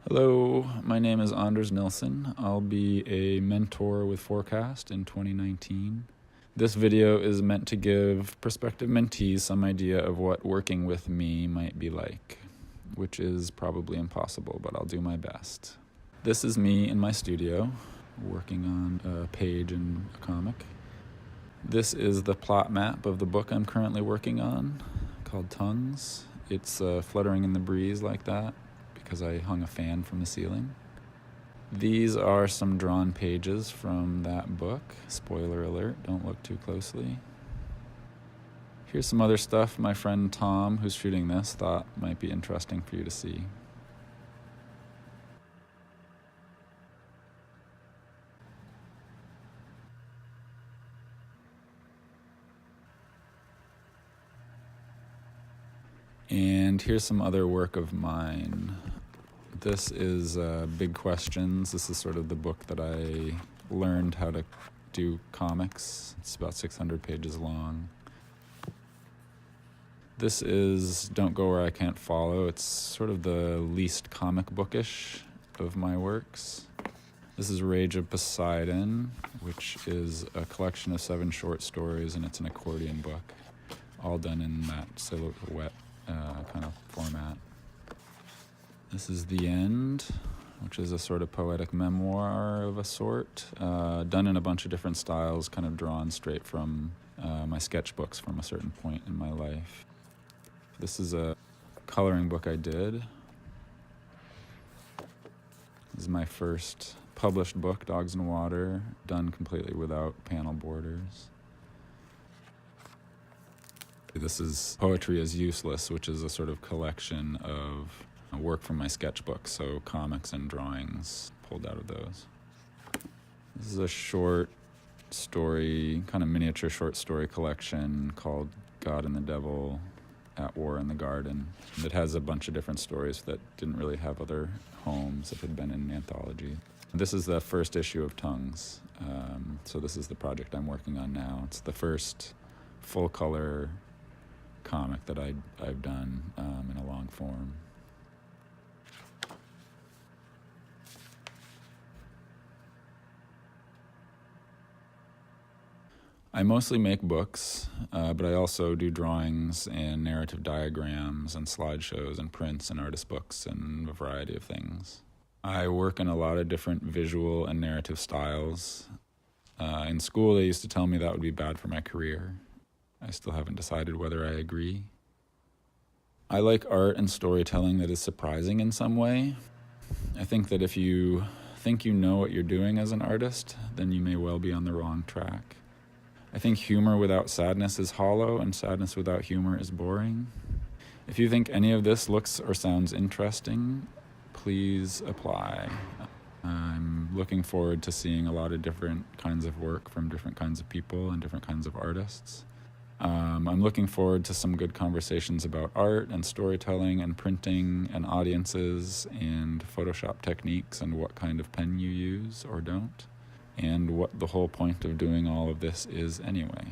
Hello, my name is Anders Nilsen. I'll be a mentor with Forecast in 2019. This video is meant to give prospective mentees some idea of what working with me might be like, which is probably impossible, but I'll do my best. This is me in my studio, working on a page in a comic. This is the plot map of the book I'm currently working on, called Tongues. It's fluttering in the breeze like that, because I hung a fan from the ceiling. These are some drawn pages from that book. Spoiler alert, don't look too closely. Here's some other stuff my friend Tom, who's shooting this, thought might be interesting for you to see. And here's some other work of mine. This is Big Questions. This is sort of the book that I learned how to do comics. It's about 600 pages long. This is Don't Go Where I Can't Follow. It's sort of the least comic bookish of my works. This is Rage of Poseidon, which is a collection of 7 short stories, and it's an accordion book, all done in that silhouette kind of format. This is The End, which is a sort of poetic memoir of a sort, done in a bunch of different styles, kind of drawn straight from my sketchbooks from a certain point in my life. This is a coloring book I did. This is my first published book, Dogs in Water, done completely without panel borders. This is Poetry is Useless, which is a sort of collection of work from my sketchbook, so comics and drawings pulled out of those. This is a short story, kind of miniature short story collection called God and the Devil at War in the Garden. It has a bunch of different stories that didn't really have other homes that had been in an anthology. This is the first issue of Tongues, so this is the project I'm working on now. It's the first full-color comic that I've done in a long form. I mostly make books, but I also do drawings and narrative diagrams and slideshows and prints and artist books and a variety of things. I work in a lot of different visual and narrative styles. In school, they used to tell me that would be bad for my career. I still haven't decided whether I agree. I like art and storytelling that is surprising in some way. I think that if you think you know what you're doing as an artist, then you may well be on the wrong track. I think humor without sadness is hollow, and sadness without humor is boring. If you think any of this looks or sounds interesting, please apply. I'm looking forward to seeing a lot of different kinds of work from different kinds of people and different kinds of artists. I'm looking forward to some good conversations about art and storytelling and printing and audiences and Photoshop techniques and what kind of pen you use or don't, and what the whole point of doing all of this is anyway.